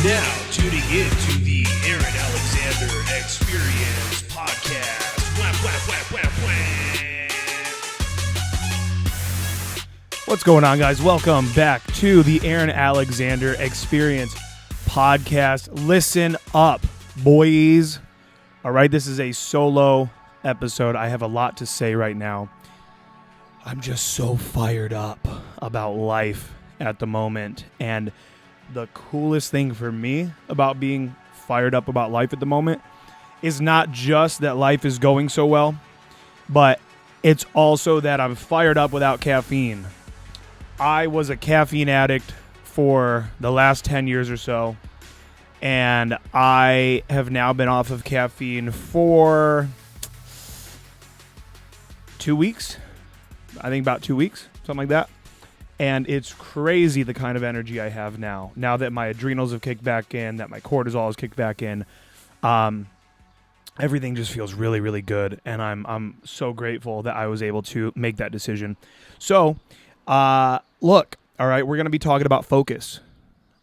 Now tuning in to the Aaron Alexander Experience Podcast. Wah, wah, wah, wah, wah. What's going on, guys? Welcome back to the Aaron Alexander Experience Podcast. Listen up, boys. All right, this is a solo episode. I have a lot to say right now. I'm just so fired up about life at the moment, and the coolest thing for me about being fired up about life at the moment is not just that life is going so well, but it's also that I'm fired up without caffeine. I was a caffeine addict for the last 10 years or so, and I have now been off of caffeine for 2 weeks. I think about 2 weeks, something like that. And it's crazy the kind of energy I have now that my adrenals have kicked back in, that my cortisol has kicked back in. Everything just feels really, really good, and I'm so grateful that I was able to make that decision. So, look, all right, we're going to be talking about focus.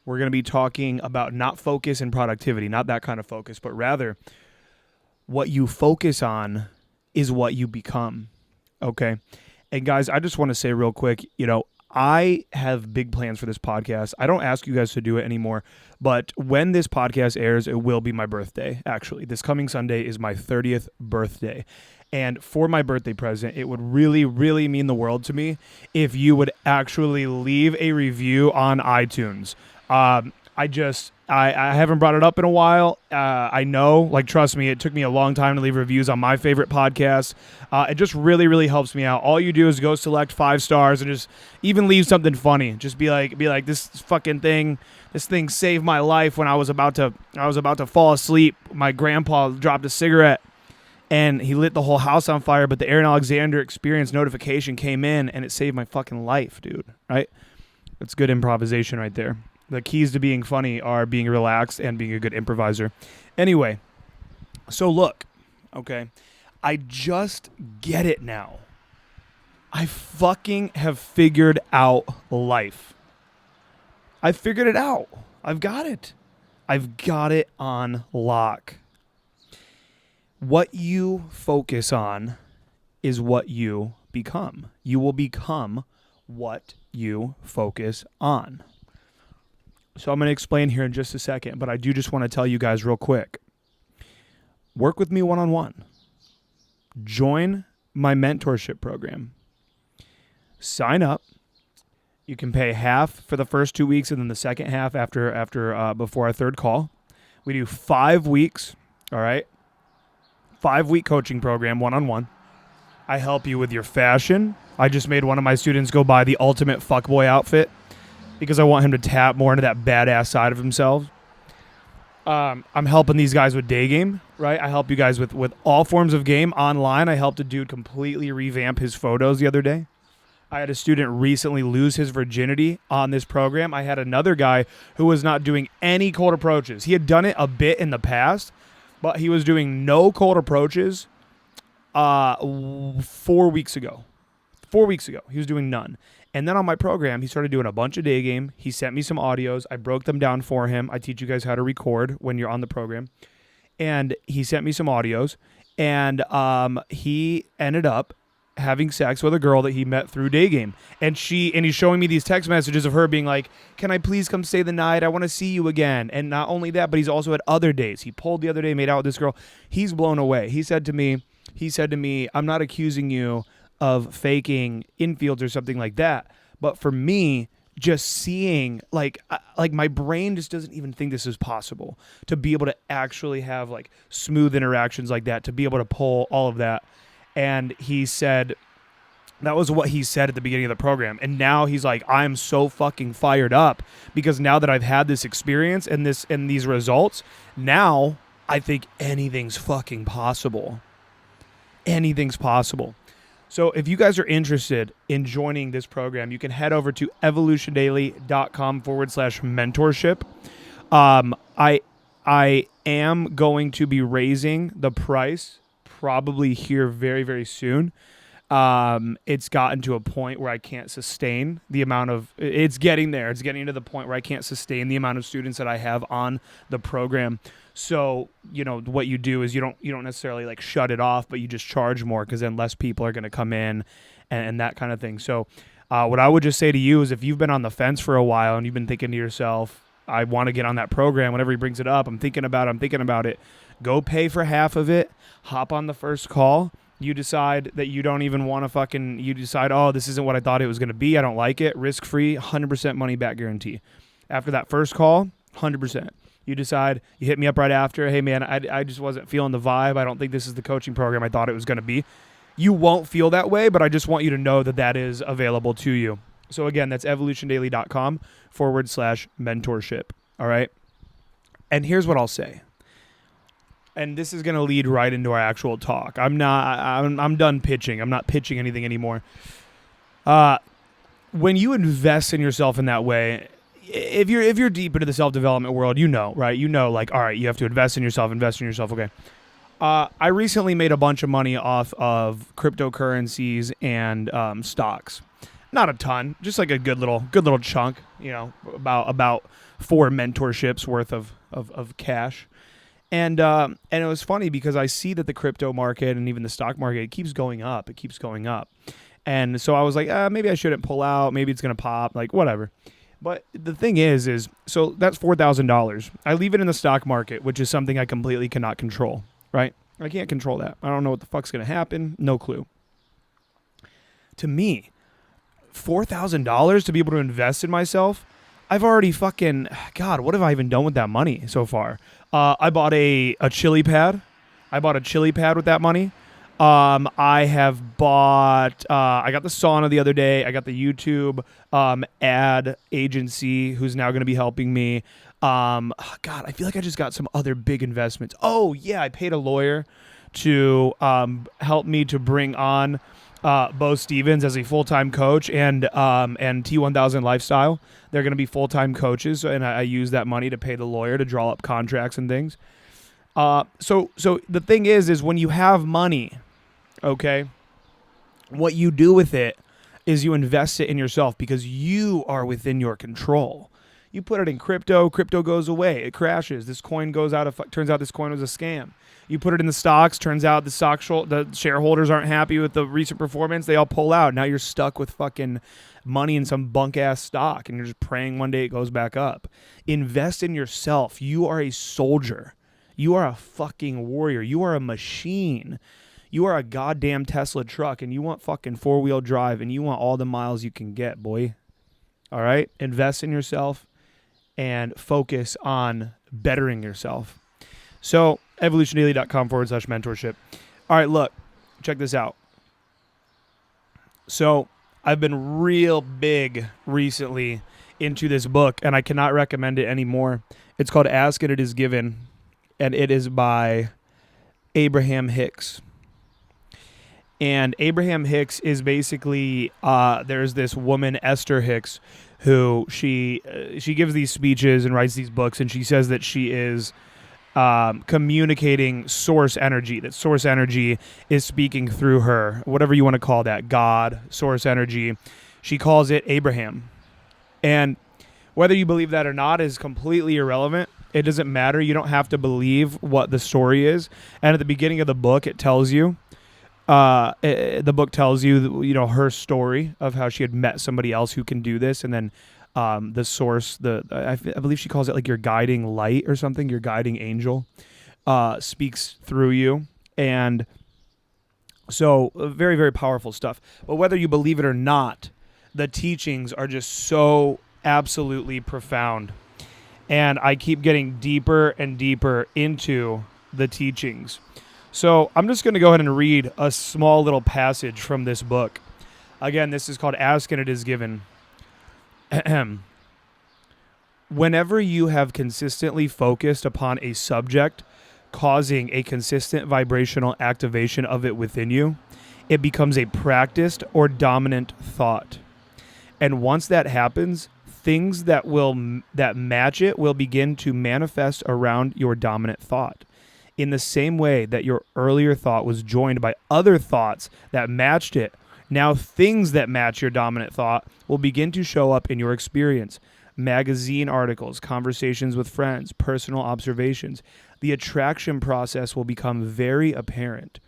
We're going to be talking about not focus and productivity, not that kind of focus, but rather what you focus on is what you become, okay? And guys, I just want to say real quick, I have big plans for this podcast. I don't ask you guys to do it anymore, but when this podcast airs, it will be my birthday, actually. This coming Sunday is my 30th birthday. And for my birthday present, it would really, really mean the world to me if you would actually leave a review on iTunes. I haven't brought it up in a while. I know, trust me, it took me a long time to leave reviews on my favorite podcast. It just really, really helps me out. All you do is go select 5 stars and just even leave something funny. Just be like, this thing saved my life when I was about to fall asleep. My grandpa dropped a cigarette and he lit the whole house on fire, but the Aaron Alexander Experience notification came in and it saved my fucking life, dude. Right? That's good improvisation right there. The keys to being funny are being relaxed and being a good improviser. Anyway, so look, okay, I just get it now. I fucking have figured out life. I figured it out. I've got it. I've got it on lock. What you focus on is what you become. You will become what you focus on. So I'm going to explain here in just a second, but I do just want to tell you guys real quick. Work with me one-on-one. Join my mentorship program. Sign up. You can pay half for the first 2 weeks and then the second half before our third call. We do 5 weeks, all right? 5-week coaching program, one-on-one. I help you with your fashion. I just made one of my students go buy the ultimate fuckboy outfit because I want him to tap more into that badass side of himself. I'm helping these guys with day game, right? I help you guys with all forms of game online. I helped a dude completely revamp his photos the other day. I had a student recently lose his virginity on this program. I had another guy who was not doing any cold approaches. He had done it a bit in the past, but he was doing no cold approaches 4 weeks ago. 4 weeks ago, he was doing none. And then on my program, he started doing a bunch of day game. He sent me some audios. I broke them down for him. I teach you guys how to record when you're on the program. And he sent me some audios. And he ended up having sex with a girl that he met through day game. And he's showing me these text messages of her being like, "Can I please come stay the night? I want to see you again." And not only that, but he's also had other days. He pulled the other day, made out with this girl. He's blown away. He said to me, "I'm not accusing you of faking infields or something like that. But for me, just seeing, like my brain just doesn't even think this is possible to be able to actually have smooth interactions like that, to be able to pull all of that." And he said, that was what he said at the beginning of the program. And now he's like, "I'm so fucking fired up because now that I've had this experience and these results, now I think anything's fucking possible. Anything's possible." So if you guys are interested in joining this program, you can head over to evolutiondaily.com/mentorship. I am going to be raising the price probably here very, very soon. it's gotten to a point where I can't sustain the amount of, it's getting there. It's getting to the point where I can't sustain the amount of students that I have on the program. So, what you do is you don't necessarily like shut it off, but you just charge more because then less people are going to come in and that kind of thing. So, what I would just say to you is if you've been on the fence for a while and you've been thinking to yourself, I want to get on that program, whenever he brings it up, I'm thinking about it. Go pay for half of it, hop on the first call. You decide that you don't even want to you decide, oh, this isn't what I thought it was going to be. I don't like it. Risk-free, 100% money back guarantee. After that first call, 100%. You decide, you hit me up right after, hey, man, I just wasn't feeling the vibe. I don't think this is the coaching program I thought it was going to be. You won't feel that way, but I just want you to know that is available to you. So, again, that's evolutiondaily.com/mentorship. All right? And here's what I'll say. And this is going to lead right into our actual talk. I'm done pitching. I'm not pitching anything anymore. When you invest in yourself in that way, if you're deep into the self-development world, right? Like, all right, you have to invest in yourself. Okay. I recently made a bunch of money off of cryptocurrencies and stocks. Not a ton, just like a good little chunk, about 4 mentorships worth of cash. And it was funny because I see that the crypto market and even the stock market, it keeps going up. And so I was like, maybe I shouldn't pull out. Maybe it's going to pop, like whatever. But the thing is so that's $4,000. I leave it in the stock market, which is something I completely cannot control, right? I can't control that. I don't know what the fuck's going to happen. No clue. To me, $4,000 to be able to invest in myself, I've already God, what have I even done with that money so far? I bought a chili pad. I bought a chili pad with that money. I have bought, I got the sauna the other day. I got the YouTube ad agency who's now going to be helping me. God, I feel like I just got some other big investments. Oh, yeah, I paid a lawyer to help me to bring on Bo Stevens as a full-time coach and T1000 Lifestyle. They're going to be full-time coaches, and I use that money to pay the lawyer to draw up contracts and things. So the thing is when you have money, okay, what you do with it is you invest it in yourself because you are within your control. You put it in crypto goes away, it crashes. This coin goes out turns out this coin was a scam. You put it in the stocks, turns out the shareholders aren't happy with the recent performance, they all pull out. Now you're stuck with fucking money in some bunk ass stock and you're just praying one day it goes back up. Invest in yourself. You are a soldier. You are a fucking warrior. You are a machine. You are a goddamn Tesla truck and you want fucking 4-wheel drive and you want all the miles you can get, boy. All right? Invest in yourself and focus on bettering yourself. So, evolutiondaily.com/mentorship. All right, look, check this out. So, I've been real big recently into this book, and I cannot recommend it anymore. It's called Ask and It Is Given, and it is by Abraham Hicks. And Abraham Hicks is basically, there's this woman, Esther Hicks, who she gives these speeches and writes these books, and she says that she is communicating source energy, that source energy is speaking through her, whatever you want to call that, God, source energy. She calls it Abraham. And whether you believe that or not is completely irrelevant. It doesn't matter. You don't have to believe what the story is. And at the beginning of the book, it tells you, the book tells you, her story of how she had met somebody else who can do this. And then the source, I believe she calls it like your guiding light or something, your guiding angel, speaks through you. And so very, very powerful stuff. But whether you believe it or not, the teachings are just so absolutely profound. And I keep getting deeper and deeper into the teachings. So I'm just going to go ahead and read a small little passage from this book. Again, this is called Ask and It Is Given. Whenever you have consistently focused upon a subject, causing a consistent vibrational activation of it within you, it becomes a practiced or dominant thought. And once that happens, things that match it will begin to manifest around your dominant thought. In the same way that your earlier thought was joined by other thoughts that matched it, Now, things that match your dominant thought will begin to show up in your experience. Magazine articles, conversations with friends, personal observations. The attraction process will become very apparent.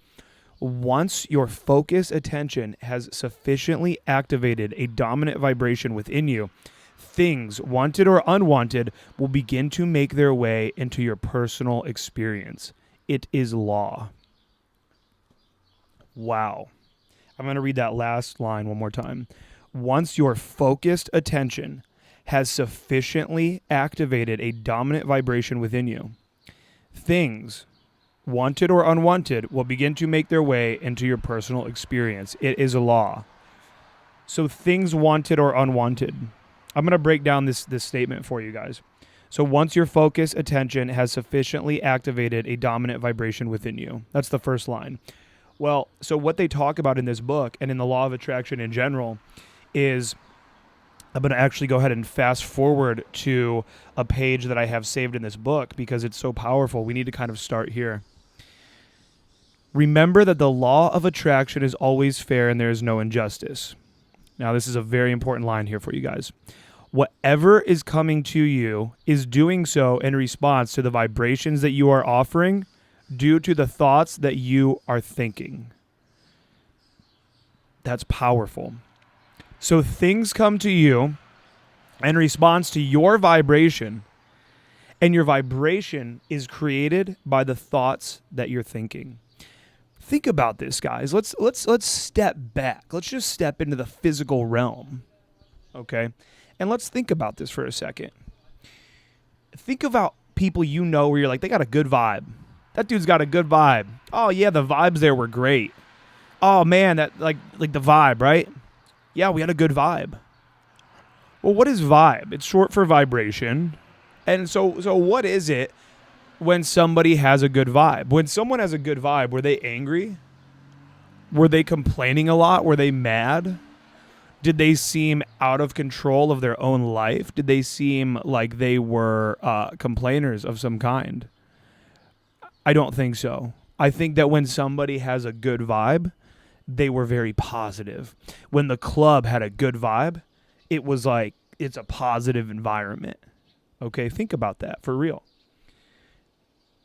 Once your focused attention has sufficiently activated a dominant vibration within you, things, wanted or unwanted, will begin to make their way into your personal experience. It is law. Wow. I'm going to read that last line one more time. Once your focused attention has sufficiently activated a dominant vibration within you, things, wanted or unwanted, will begin to make their way into your personal experience. It is a law. So things wanted or unwanted. I'm going to break down this statement for you guys. So once your focused attention has sufficiently activated a dominant vibration within you. That's the first line. Well, so what they talk about in this book and in the law of attraction in general is, I'm going to actually go ahead and fast forward to a page that I have saved in this book because it's so powerful. We need to kind of start here. Remember that the law of attraction is always fair and there is no injustice. Now, this is a very important line here for you guys. Whatever is coming to you is doing so in response to the vibrations that you are offering due to the thoughts that you are thinking. That's powerful. So things come to you in response to your vibration, and your vibration is created by the thoughts that you're thinking. Think about this, guys. Let's step back. Let's just step into the physical realm, okay? And let's think about this for a second. Think about people you know where you're like, they got a good vibe. That dude's got a good vibe. Oh, yeah, the vibes there were great. Oh, man, that like the vibe, right? Yeah, we had a good vibe. Well, what is vibe? It's short for vibration. And so what is it when somebody has a good vibe? When someone has a good vibe, were they angry? Were they complaining a lot? Were they mad? Did they seem out of control of their own life? Did they seem like they were complainers of some kind? I don't think so. I think that when somebody has a good vibe, they were very positive. When the club had a good vibe, it was like it's a positive environment. Okay, think about that for real.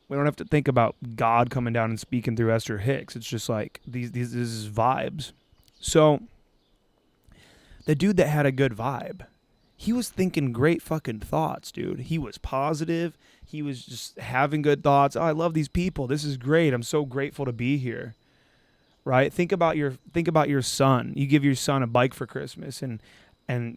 We don't have to think about God coming down and speaking through Esther Hicks. It's just like this is vibes. So the dude that had a good vibe, he was thinking great fucking thoughts, dude. He was positive. He was just having good thoughts. Oh, I love these people. This is great. I'm so grateful to be here. Right? Think about your son. You give your son a bike for Christmas, and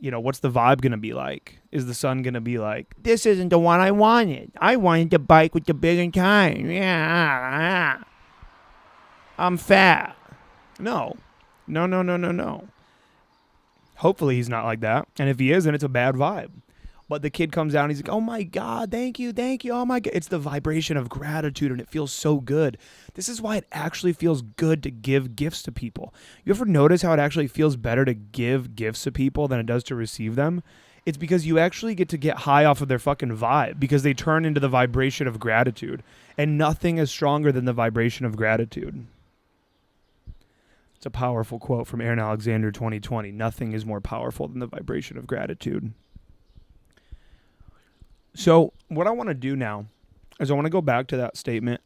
you know, what's the vibe going to be like? Is the son going to be like, this isn't the one I wanted. I wanted the bike with the bigger tire. Yeah. I'm fat. No. Hopefully he's not like that. And if he is, then it's a bad vibe. But the kid comes out and he's like, oh my God, thank you. Oh my God. It's the vibration of gratitude and it feels so good. This is why it actually feels good to give gifts to people. You ever notice how it actually feels better to give gifts to people than it does to receive them? It's because you actually get to get high off of their fucking vibe because they turn into the vibration of gratitude. And nothing is stronger than the vibration of gratitude. It's a powerful quote from Aaron Alexander 2020. Nothing is more powerful than the vibration of gratitude. So what I want to do now is I want to go back to that statement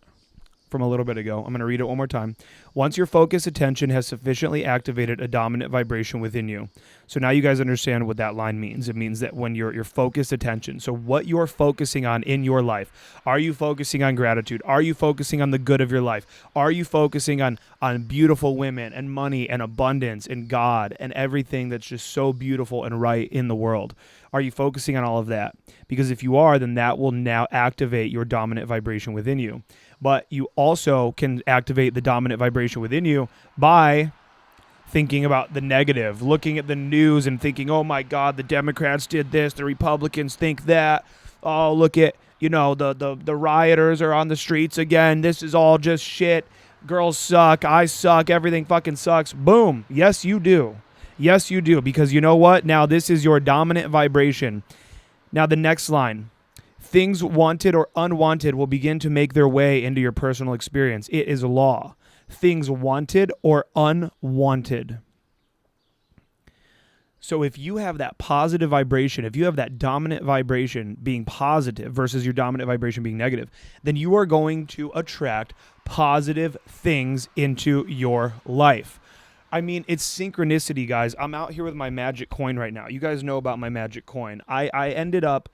from a little bit ago. I'm going to read it one more time. Once your focused attention has sufficiently activated a dominant vibration within you. So now you guys understand what that line means. It means that when your focused attention, so what you're focusing on in your life, are you focusing on gratitude? Are you focusing on the good of your life? Are you focusing on beautiful women and money and abundance and God and everything that's just so beautiful and right in the world? Are you focusing on all of that? Because if you are, then that will now activate your dominant vibration within you. But you also can activate the dominant vibration within you by thinking about the negative, looking at the news and thinking, oh my God, the Democrats did this, the Republicans think that. Oh, look at, the rioters are on the streets again. This is all just shit. Girls suck. I suck. Everything fucking sucks. Boom. Yes, you do. Yes, you do. Because you know what? Now this is your dominant vibration. Now the next line. Things wanted or unwanted will begin to make their way into your personal experience. It is a law. Things wanted or unwanted. So if you have that positive vibration, if you have that dominant vibration being positive versus your dominant vibration being negative, then you are going to attract positive things into your life. I mean, it's synchronicity, guys. I'm out here with my magic coin right now. You guys know about my magic coin. I ended up,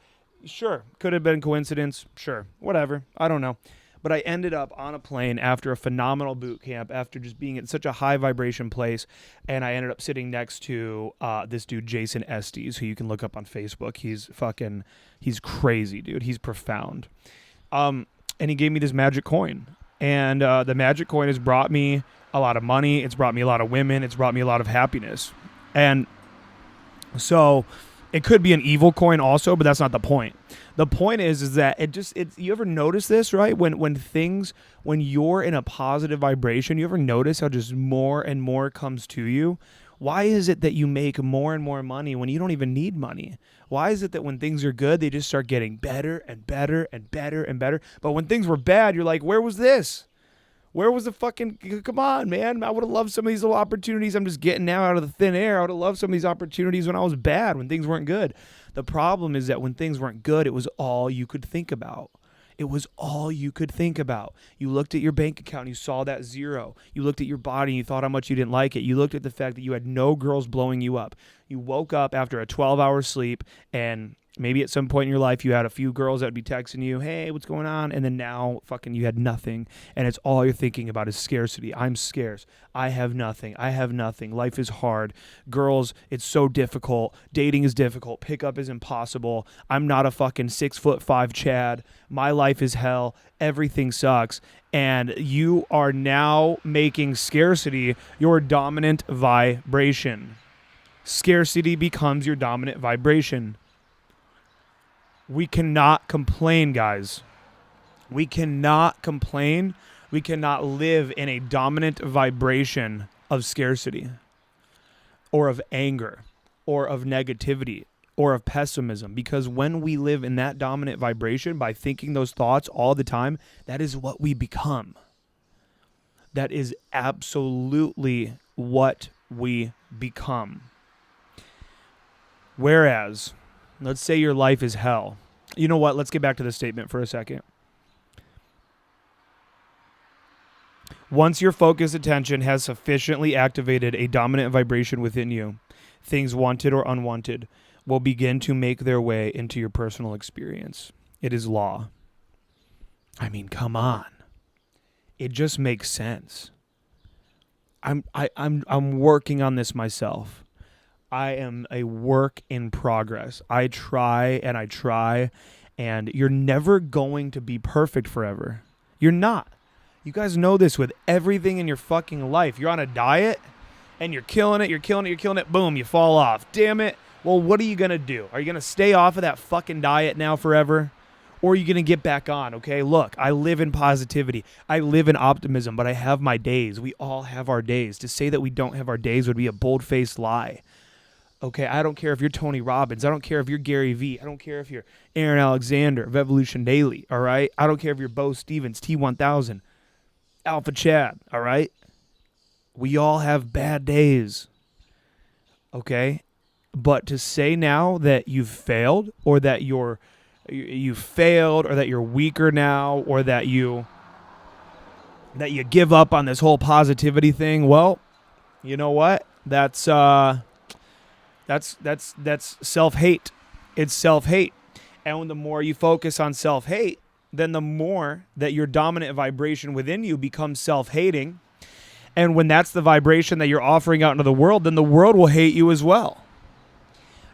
sure, could have been coincidence, sure, whatever, I don't know. But I ended up on a plane after a phenomenal boot camp, after just being in such a high vibration place, and I ended up sitting next to this dude, Jason Estes, who you can look up on Facebook. He's crazy, dude. He's profound. And he gave me this magic coin. And the magic coin has brought me a lot of money. It's brought me a lot of women. It's brought me a lot of happiness. And so it could be an evil coin also, but that's not the point. The point is that you ever notice this, right? When you're in a positive vibration, you ever notice how just more and more comes to you? Why is it that you make more and more money when you don't even need money? Why is it that when things are good, they just start getting better and better and better and better? But when things were bad, you're like, where was this? Where was the fucking, come on, man. I would have loved some of these little opportunities I'm just getting now out of the thin air. I would have loved some of these opportunities when I was bad, when things weren't good. The problem is that when things weren't good, it was all you could think about. It was all you could think about. You looked at your bank account and you saw that zero. You looked at your body and you thought how much you didn't like it. You looked at the fact that you had no girls blowing you up. You woke up after a 12-hour sleep, and maybe at some point in your life you had a few girls that would be texting you, hey, what's going on? And then now fucking you had nothing. And it's all you're thinking about is scarcity. I'm scarce. I have nothing. I have nothing. Life is hard. Girls, it's so difficult. Dating is difficult. Pickup is impossible. I'm not a fucking 6'5" Chad. My life is hell. Everything sucks. And you are now making scarcity your dominant vibration. Scarcity becomes your dominant vibration. We cannot complain, guys. We cannot complain. We cannot live in a dominant vibration of scarcity or of anger or of negativity or of pessimism, because when we live in that dominant vibration by thinking those thoughts all the time, that is what we become. That is absolutely what we become. Whereas, let's say your life is hell. You know what? Let's get back to the statement for a second. Once your focused attention has sufficiently activated a dominant vibration within you, things wanted or unwanted will begin to make their way into your personal experience. It is law. I mean, come on. It just makes sense. I'm working on this myself. I am a work in progress. I try, and you're never going to be perfect forever. You're not. You guys know this with everything in your fucking life. You're on a diet, and you're killing it, boom, you fall off. Damn it. Well, what are you going to do? Are you going to stay off of that fucking diet now forever? Or are you going to get back on, okay? Look, I live in positivity. I live in optimism, but I have my days. We all have our days. To say that we don't have our days would be a bold-faced lie. Okay, I don't care if you're Tony Robbins. I don't care if you're Gary Vee. I don't care if you're Aaron Alexander of Evolution Daily, all right? I don't care if you're Bo Stevens, T1000, Alpha Chad, all right? We all have bad days, okay? But to say now that you've failed, or that you failed, or that you're weaker now, or that you give up on this whole positivity thing, well, you know what? That's self-hate. It's self-hate. And when the more you focus on self-hate, then the more that your dominant vibration within you becomes self-hating. And when that's the vibration that you're offering out into the world, then the world will hate you as well.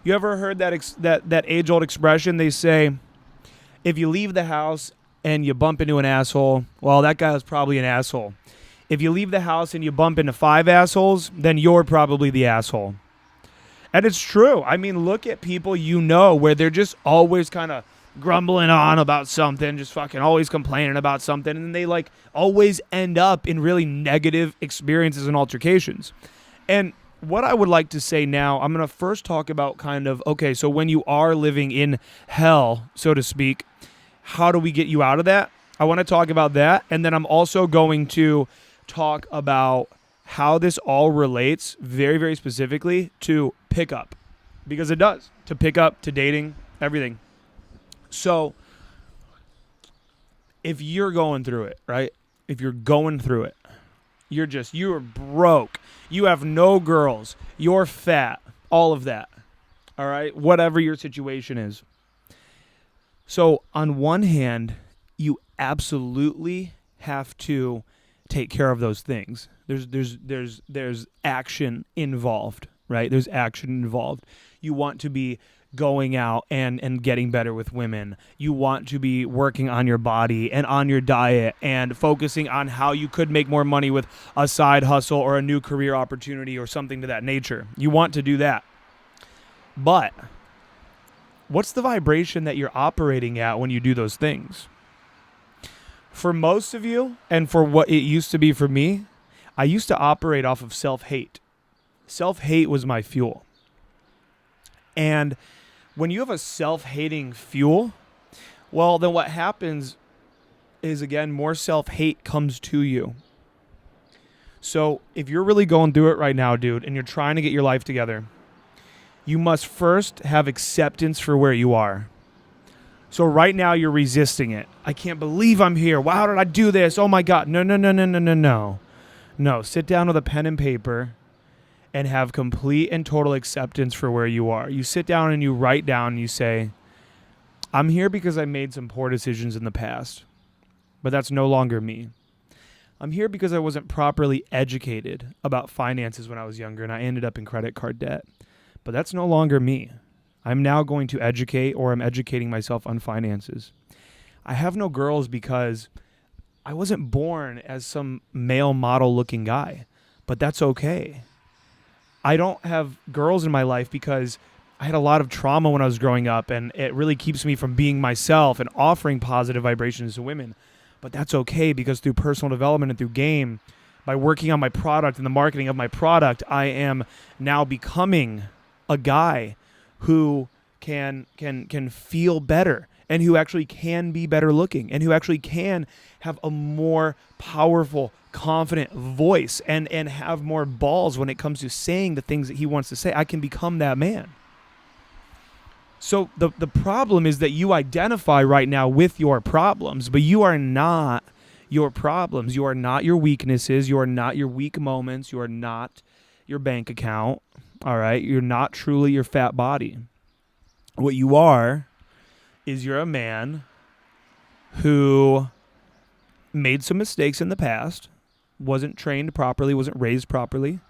You ever heard that age-old expression? They say, if you leave the house and you bump into an asshole, well, that guy was probably an asshole. If you leave the house and you bump into 5 assholes, then you're probably the asshole. And it's true. I mean, look at people you know where they're just always kind of grumbling on about something, just fucking always complaining about something, and they like always end up in really negative experiences and altercations. And what I would like to say now, I'm going to first talk about kind of, okay, so when you are living in hell, so to speak, how do we get you out of that? I want to talk about that. And then I'm also going to talk about how this all relates very, very specifically to pickup. because it does, to pick up, to dating, everything. So if you're going through it, right? If you're going through it, you're broke. You have no girls. You're fat. All of that. All right? Whatever your situation is. So on one hand, you absolutely have to take care of those things. There's action involved, right? There's action involved. You want to be going out and getting better with women. You want to be working on your body and on your diet and focusing on how you could make more money with a side hustle or a new career opportunity or something to that nature. You want to do that. But what's the vibration that you're operating at when you do those things? For most of you, and for what it used to be for me, I used to operate off of self-hate. Self-hate was my fuel. And when you have a self-hating fuel, well, then what happens is, again, more self-hate comes to you. So if you're really going through it right now, dude, and you're trying to get your life together, you must first have acceptance for where you are. So right now you're resisting it. I can't believe I'm here. Wow, how did I do this? Oh my God. No. No, sit down with a pen and paper and have complete and total acceptance for where you are. You sit down and you write down and you say, I'm here because I made some poor decisions in the past, but that's no longer me. I'm here because I wasn't properly educated about finances when I was younger and I ended up in credit card debt, but that's no longer me. I'm now going to educate, or I'm educating myself on finances. I have no girls because I wasn't born as some male model looking guy, but that's okay. I don't have girls in my life because I had a lot of trauma when I was growing up, and it really keeps me from being myself and offering positive vibrations to women. But that's okay, because through personal development and through game, by working on my product and the marketing of my product, I am now becoming a guy who can feel better, and who actually can be better looking, and who actually can have a more powerful, confident voice and have more balls when it comes to saying the things that he wants to say. I can become that man. So the problem is that you identify right now with your problems, but you are not your problems. You are not your weaknesses. You are not your weak moments. You are not your bank account. All right? You're not truly your fat body. What you are is you're a man who made some mistakes in the past, wasn't trained properly, wasn't raised properly,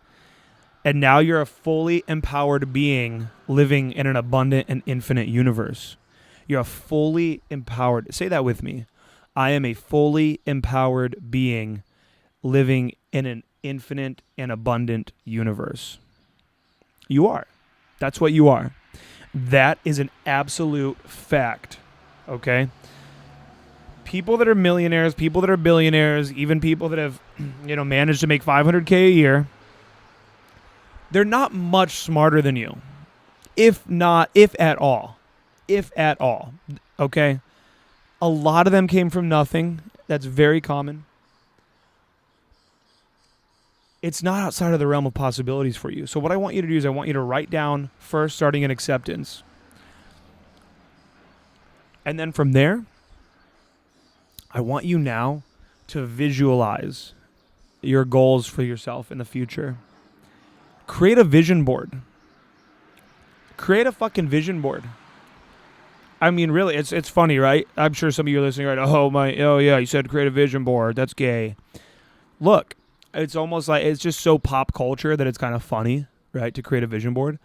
and now you're a fully empowered being living in an abundant and infinite universe. You're a fully empowered, say that with me. I am a fully empowered being living in an infinite and abundant universe. You are. That's what you are. That is an absolute fact, okay? People that are millionaires, people that are billionaires, even people that have, managed to make $500K a year, they're not much smarter than you. If at all, okay? A lot of them came from nothing. That's very common. It's not outside of the realm of possibilities for you. So what I want you to do is I want you to write down first, starting in acceptance. And then from there, I want you now to visualize your goals for yourself in the future. Create a vision board. Create a fucking vision board. I mean, really, it's funny, right? I'm sure some of you are listening, right? Oh yeah, you said create a vision board. That's gay. Look, it's almost like it's just so pop culture that it's kind of funny, right, to create a vision board.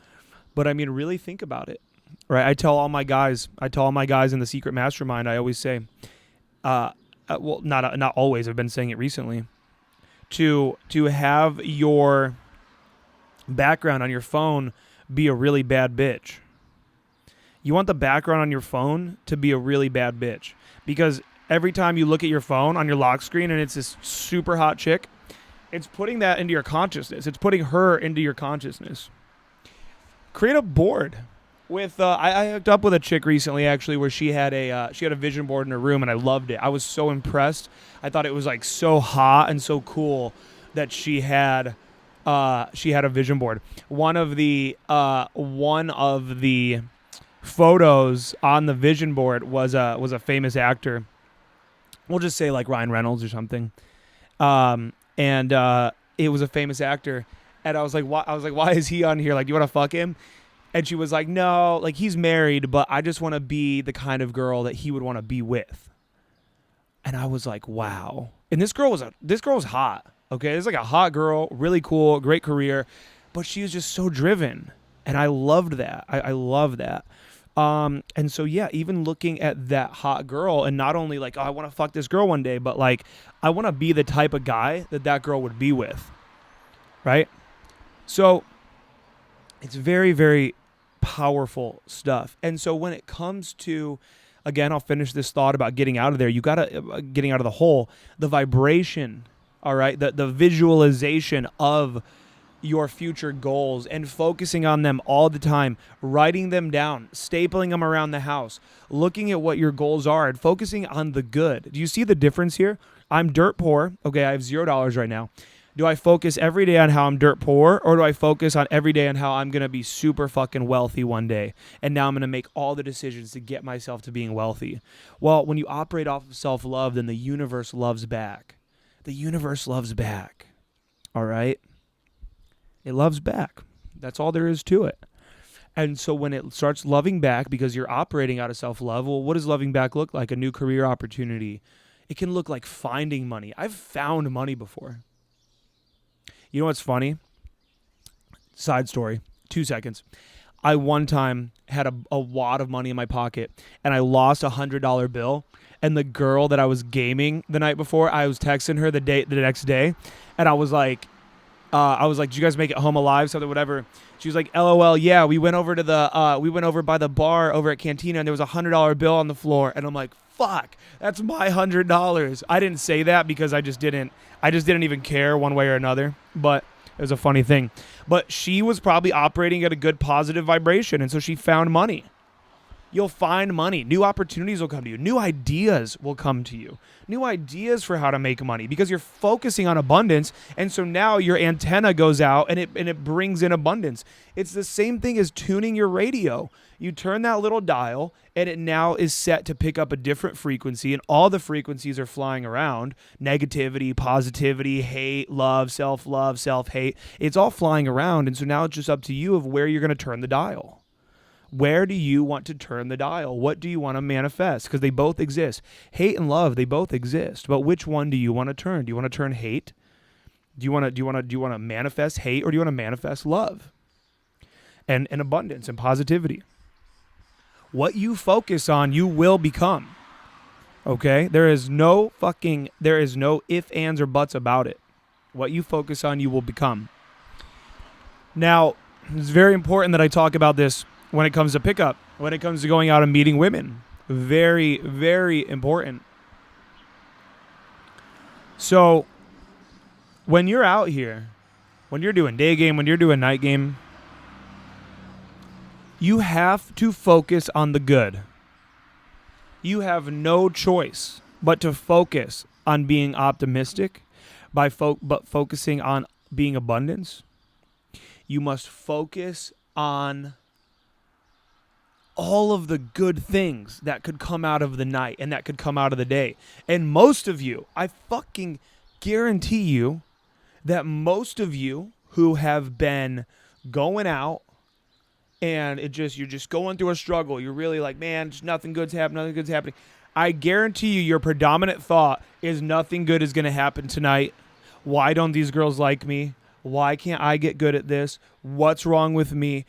But I mean, really think about it, right? I tell all my guys in the secret mastermind, I always say, well, not always. I've been saying it recently. To have your background on your phone be a really bad bitch. You want the background on your phone to be a really bad bitch, because every time you look at your phone on your lock screen and it's this super hot chick, it's putting that into your consciousness. It's putting her into your consciousness. Create a board. I hooked up with a chick recently, actually, where she had a vision board in her room, and I loved it. I was so impressed. I thought it was like so hot and so cool that she had she had a vision board. One of the photos on the vision board was a famous actor. We'll just say like Ryan Reynolds or something. And it was a famous actor. And I was like, why is he on here? Like, you want to fuck him? And she was like, no, like he's married, but I just want to be the kind of girl that he would want to be with. And I was like, wow. And this girl was hot. Okay, this is like a hot girl, really cool, great career, but she was just so driven, and I loved that. I love that. And so yeah, even looking at that hot girl, and not only like, oh, I want to fuck this girl one day, but like I want to be the type of guy that girl would be with, right? So it's very, very powerful stuff. And so when it comes to, again, I'll finish this thought about getting out of there. You gotta getting out of the hole, the vibration. All right, the visualization of your future goals and focusing on them all the time, writing them down, stapling them around the house, looking at what your goals are and focusing on the good. Do you see the difference here? I'm dirt poor. Okay, I have $0 right now. Do I focus every day on how I'm dirt poor, or do I focus on every day on how I'm going to be super fucking wealthy one day? And now I'm going to make all the decisions to get myself to being wealthy. Well, when you operate off of self-love, then the universe loves back. The universe loves back. All right? It loves back. That's all there is to it. And so when it starts loving back because you're operating out of self-love, well, what does loving back look like? A new career opportunity. It can look like finding money. I've found money before. You know what's funny? Side story. 2 seconds. I one time had a wad of money in my pocket, and I lost $100 bill. And the girl that I was gaming the night before, I was texting her the next day, and I was like, did you guys make it home alive? Something, whatever. She was like, LOL, yeah, we went over by the bar over at Cantina, and there was $100 bill on the floor. And I'm like, fuck, that's my $100. I didn't say that because I just didn't even care one way or another. But it was a funny thing. But she was probably operating at a good positive vibration, and so she found money. You'll find money. New opportunities will come to you. New ideas will come to you. New ideas for how to make money because you're focusing on abundance. And so now your antenna goes out and it brings in abundance. It's the same thing as tuning your radio. You turn that little dial and it now is set to pick up a different frequency, and all the frequencies are flying around. Negativity, positivity, hate, love, self-hate. It's all flying around. And so now it's just up to you of where you're going to turn the dial. Where do you want to turn the dial? What do you want to manifest? Because they both exist. Hate and love, they both exist. But which one do you want to turn? Do you want to turn hate? Do you want to manifest hate, or do you want to manifest love and abundance and positivity? What you focus on, you will become. Okay? There is no if, ands, or buts about it. What you focus on, you will become. Now, it's very important that I talk about this when it comes to pickup, when it comes to going out and meeting women. Very, very important. So when you're out here, when you're doing day game, when you're doing night game, you have to focus on the good. You have no choice but to focus on being optimistic, but focusing on being abundance. You must focus on all of the good things that could come out of the night and that could come out of the day. And most of you, I fucking guarantee you that most of you who have been going out and you're just going through a struggle, you're really like, man, just nothing good's happening. I guarantee you your predominant thought is nothing good is going to happen tonight. Why don't these girls like me? Why can't I get good at this? What's wrong with me?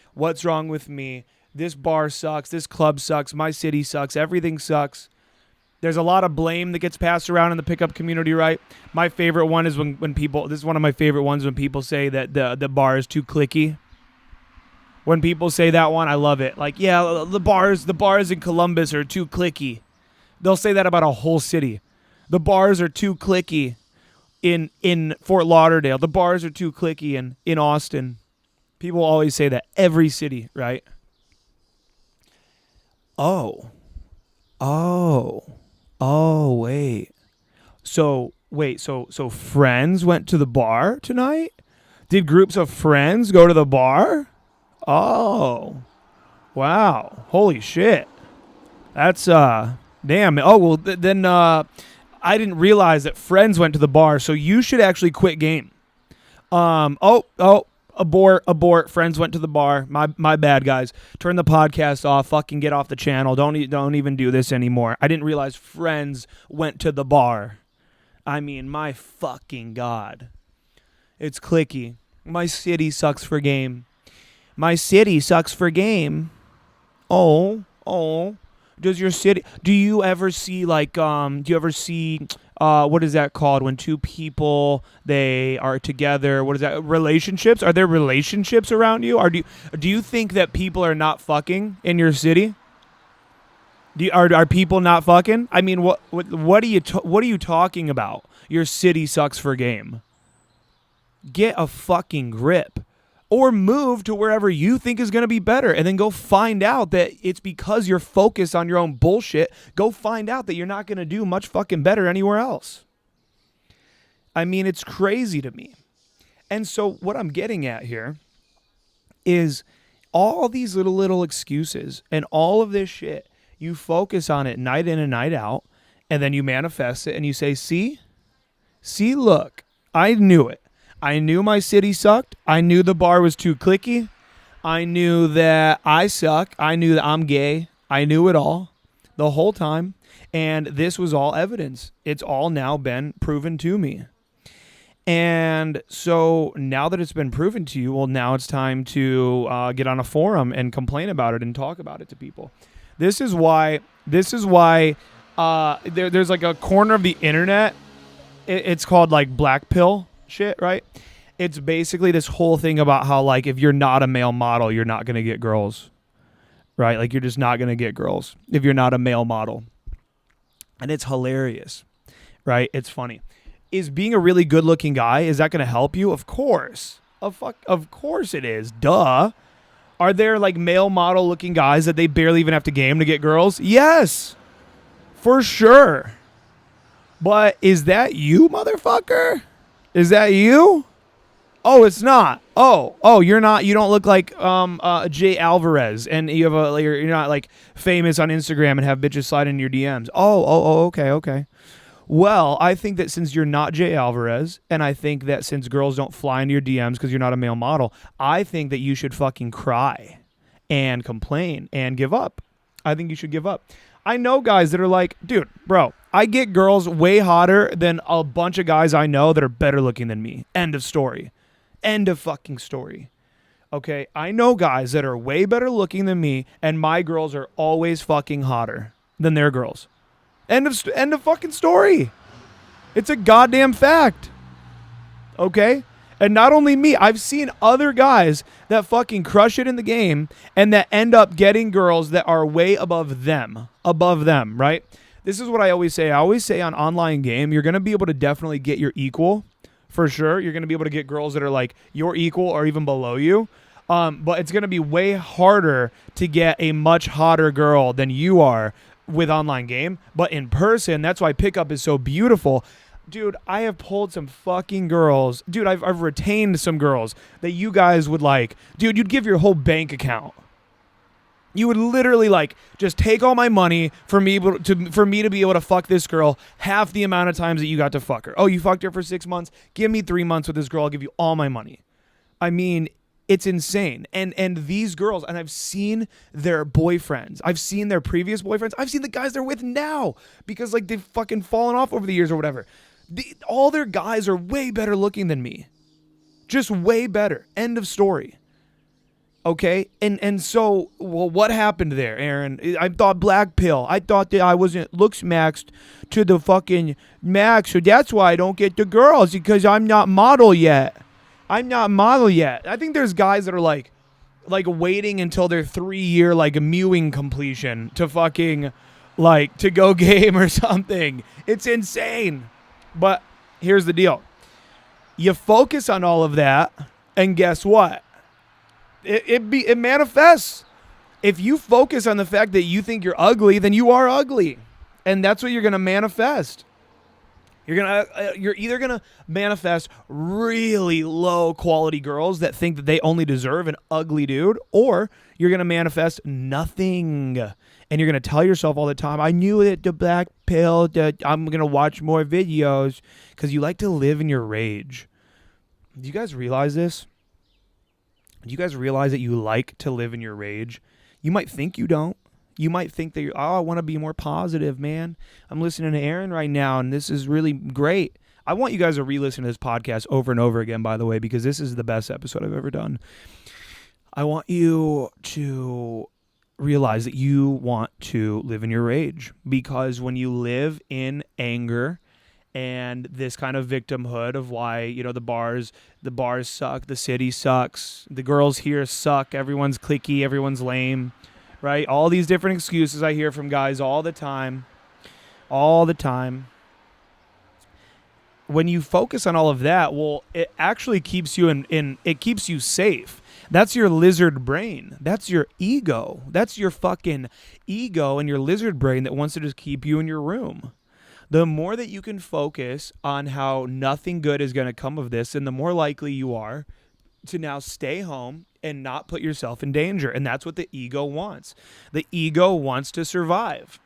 This bar sucks. This club sucks. My city sucks. Everything sucks. There's a lot of blame that gets passed around in the pickup community, right? My favorite one is when people, this is one of my favorite ones when people say that the bar is too cliquey. When people say that one, I love it. Like, yeah, the bars in Columbus are too cliquey. They'll say that about a whole city. The bars are too cliquey in Fort Lauderdale. The bars are too cliquey in Austin. People always say that. Every city, right? Oh, wait. So friends went to the bar tonight? Did groups of friends go to the bar? Oh, wow. Holy shit. That's, damn. Oh, well, then I didn't realize that friends went to the bar, so you should actually quit game. Abort. Friends went to the bar. My bad, guys. Turn the podcast off. Fucking get off the channel. Don't even do this anymore. I didn't realize friends went to the bar. I mean, my fucking God. It's clicky. My city sucks for game. My city sucks for game. Oh. Does your city... Do you ever see, like, what is that called? When two people, they are together. What is that? Relationships? Are there relationships around you? Do you think that people are not fucking in your city? Are people not fucking? I mean, what are you talking about? Your city sucks for game. Get a fucking grip. Or move to wherever you think is going to be better, and then go find out that it's because you're focused on your own bullshit. Go find out that you're not going to do much fucking better anywhere else. I mean, it's crazy to me. And so what I'm getting at here is all these little excuses and all of this shit, you focus on it night in and night out, and then you manifest it and you say, see, look, I knew it. I knew my city sucked. I knew the bar was too cliquey. I knew that I suck. I knew that I'm gay. I knew it all the whole time. And this was all evidence. It's all now been proven to me. And so now that it's been proven to you, well, now it's time to get on a forum and complain about it and talk about it to people. This is why there's like a corner of the internet. It's called like black pill shit, right? It's basically this whole thing about how, like, if you're not a male model, you're not going to get girls, right? Like, you're just not going to get girls if you're not a male model. And it's hilarious, right? It's funny. Is being a really good looking guy, is that going to help you? Of course. Of course it is. Duh. Are there like male model looking guys that they barely even have to game to get girls? Yes, for sure. But is that you, motherfucker? Is that you? Oh, it's not. Oh, you're not. You don't look like Jay Alvarez, and you're not like famous on Instagram and have bitches slide in your DMs. Oh, okay. Well, I think that since you're not Jay Alvarez, and I think that since girls don't fly into your DMs because you're not a male model, I think that you should fucking cry and complain and give up. I think you should give up. I know guys that are like, dude, bro, I get girls way hotter than a bunch of guys I know that are better looking than me. End of story. End of fucking story. Okay, I know guys that are way better looking than me, and my girls are always fucking hotter than their girls. End of fucking story. It's a goddamn fact. Okay? And not only me, I've seen other guys that fucking crush it in the game and that end up getting girls that are way above them, right? This is what I always say. I always say on online game, you're going to be able to definitely get your equal, for sure. You're going to be able to get girls that are like your equal or even below you. But it's going to be way harder to get a much hotter girl than you are with online game. But in person, that's why pickup is so beautiful. Dude, I have pulled some fucking girls. Dude, I've retained some girls that you guys would like. Dude, you'd give your whole bank account. You would literally like just take all my money for me to be able to fuck this girl half the amount of times that you got to fuck her. Oh, you fucked her for 6 months? Give me 3 months with this girl. I'll give you all my money. I mean, it's insane. And these girls, and I've seen their boyfriends. I've seen their previous boyfriends. I've seen the guys they're with now because like they've fucking fallen off over the years or whatever. All their guys are way better looking than me. Just way better. End of story. Okay? And so, well, what happened there, Aaron? I thought black pill. I thought that I wasn't looks maxed to the fucking max, so that's why I don't get the girls, because I'm not model yet. I think there's guys that are like waiting until their 3-year like mewing completion to fucking like to go game or something. It's insane. But here's the deal. You focus on all of that, and guess what? It manifests. If you focus on the fact that you think you're ugly, then you are ugly. And that's what you're going to manifest. You're either gonna manifest really low quality girls that think that they only deserve an ugly dude, or you're gonna manifest nothing, and you're gonna tell yourself all the time, "I knew it, the black pill. I'm gonna watch more videos," because you like to live in your rage. Do you guys realize this? Do you guys realize that you like to live in your rage? You might think you don't. You might think that I want to be more positive, man. I'm listening to Aaron right now, and this is really great. I want you guys to re-listen to this podcast over and over again, by the way, because this is the best episode I've ever done. I want you to realize that you want to live in your rage, because when you live in anger and this kind of victimhood of why, the bars suck, the city sucks, the girls here suck, everyone's cliquey, everyone's lame, right? All these different excuses I hear from guys all the time. When you focus on all of that, well, it actually keeps you it keeps you safe. That's your lizard brain. That's your ego. That's your fucking ego and your lizard brain that wants to just keep you in your room. The more that you can focus on how nothing good is going to come of this, and the more likely you are to now stay home and not put yourself in danger. And that's what the ego wants. The ego wants to survive.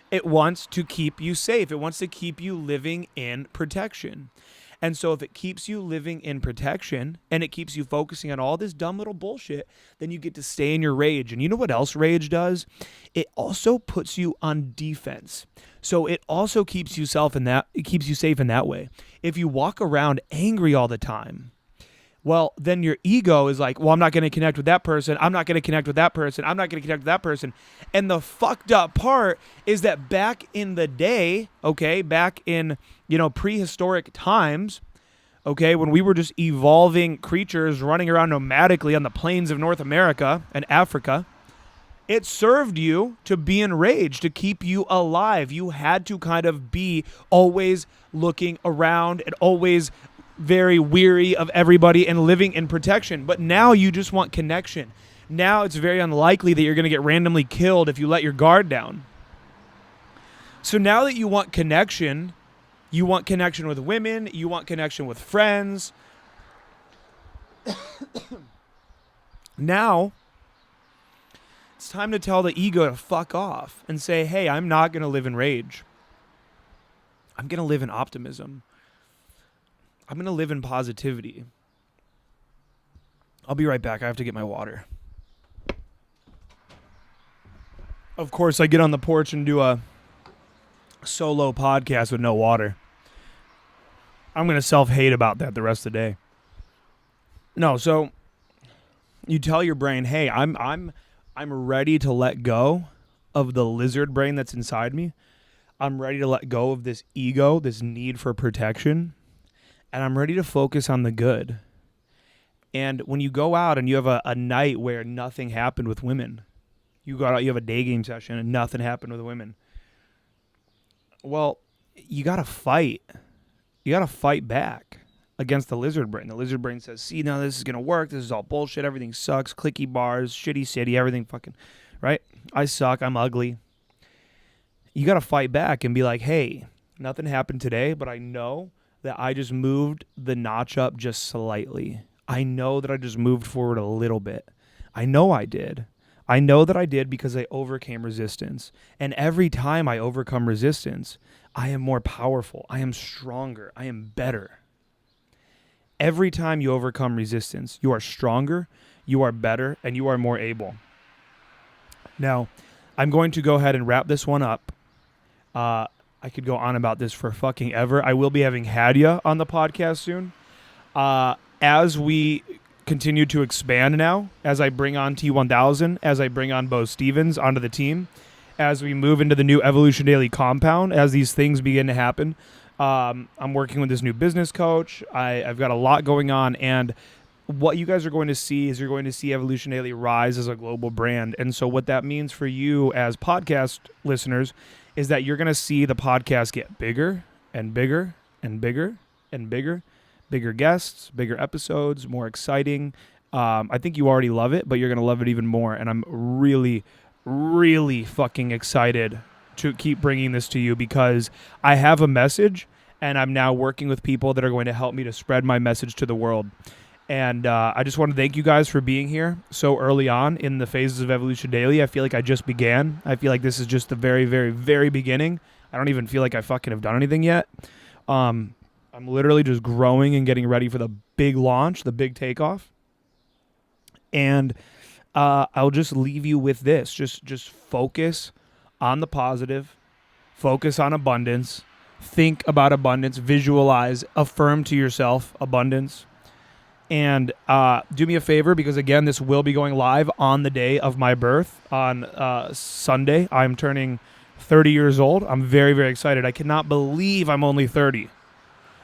It wants to keep you safe. It wants to keep you living in protection. And so if it keeps you living in protection and it keeps you focusing on all this dumb little bullshit, then you get to stay in your rage. And you know what else rage does? It also puts you on defense. So it also keeps you safe in that way. If you walk around angry all the time, well, then your ego is like, well, I'm not going to connect with that person. I'm not going to connect with that person. I'm not going to connect with that person. And the fucked up part is that back in the day, back in, prehistoric times, when we were just evolving creatures running around nomadically on the plains of North America and Africa, it served you to be enraged, to keep you alive. You had to kind of be always looking around and always very weary of everybody and living in protection. But now you just want connection. Now it's very unlikely that you're going to get randomly killed if you let your guard down. So now that you want connection with women, you want connection with friends. Now it's time to tell the ego to fuck off and say, hey, I'm not going to live in rage. I'm going to live in optimism. I'm going to live in positivity. I'll be right back. I have to get my water. Of course, I get on the porch and do a solo podcast with no water. I'm going to self-hate about that the rest of the day. No, so you tell your brain, hey, I'm ready to let go of the lizard brain that's inside me. I'm ready to let go of this ego, this need for protection. And I'm ready to focus on the good. And when you go out and you have a night where nothing happened with women, you go out, you have a day game session and nothing happened with women. Well, you got to fight. You got to fight back against the lizard brain. The lizard brain says, see, now this is going to work. This is all bullshit. Everything sucks. Clicky bars, shitty city, everything fucking, right? I suck. I'm ugly. You got to fight back and be like, hey, nothing happened today, but I know that I just moved the notch up just slightly. I know that I just moved forward a little bit. I know I did. I know that I did because I overcame resistance. And every time I overcome resistance, I am more powerful. I am stronger. I am better. Every time you overcome resistance, you are stronger, you are better, and you are more able. Now, I'm going to go ahead and wrap this one up. I could go on about this for fucking ever. I will be having Hadia on the podcast soon. As we continue to expand now, as I bring on T1000, as I bring on Bo Stevens onto the team, as we move into the new Evolution Daily compound, as these things begin to happen, I'm working with this new business coach. I've got a lot going on, and what you guys are going to see is you're going to see Evolution Daily rise as a global brand. And so what that means for you as podcast listeners is that you're going to see the podcast get bigger and bigger and bigger and bigger, bigger guests, bigger episodes, more exciting. I think you already love it, but you're going to love it even more. And I'm really, really fucking excited to keep bringing this to you because I have a message, and I'm now working with people that are going to help me to spread my message to the world. And I just want to thank you guys for being here so early on in the phases of Evolution Daily. I feel like I just began. I feel like this is just the very, very, very beginning. I don't even feel like I fucking have done anything yet. I'm literally just growing and getting ready for the big launch, the big takeoff. And I'll just leave you with this. Just focus on the positive. Focus on abundance. Think about abundance. Visualize. Affirm to yourself abundance. And do me a favor, because, again, this will be going live on the day of my birth on Sunday. I'm turning 30 years old. I'm very, very excited. I cannot believe I'm only 30.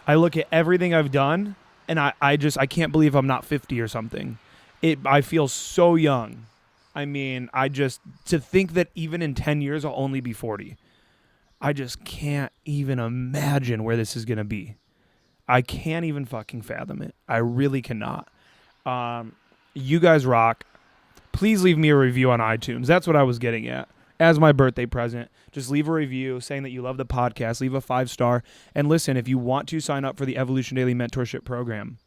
I look at everything I've done, and I can't believe I'm not 50 or something. I feel so young. I mean, to think that even in 10 years I'll only be 40. I just can't even imagine where this is going to be. I can't even fucking fathom it. I really cannot. You guys rock. Please leave me a review on iTunes. That's what I was getting at. As my birthday present, just leave a review saying that you love the podcast. Leave a 5-star. And listen, if you want to sign up for the Evolution Daily Mentorship Program,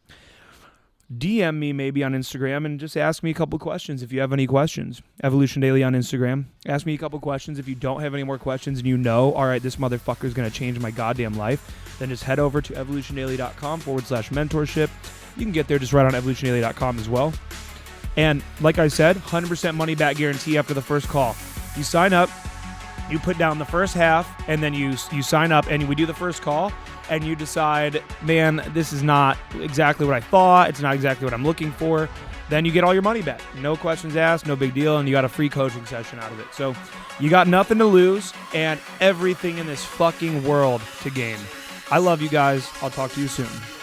DM me maybe on Instagram and just ask me a couple questions if you have any questions. Evolution Daily on Instagram. Ask me a couple questions. If you don't have any more questions and you know, all right, this motherfucker is going to change my goddamn life, then just head over to evolutiondaily.com/mentorship. You can get there just right on evolutiondaily.com as well. And like I said, 100% money back guarantee after the first call. You sign up, you put down the first half, and then you sign up, and we do the first call, and you decide, man, this is not exactly what I thought. It's not exactly what I'm looking for. Then you get all your money back. No questions asked, no big deal, and you got a free coaching session out of it. So you got nothing to lose and everything in this fucking world to gain. I love you guys. I'll talk to you soon.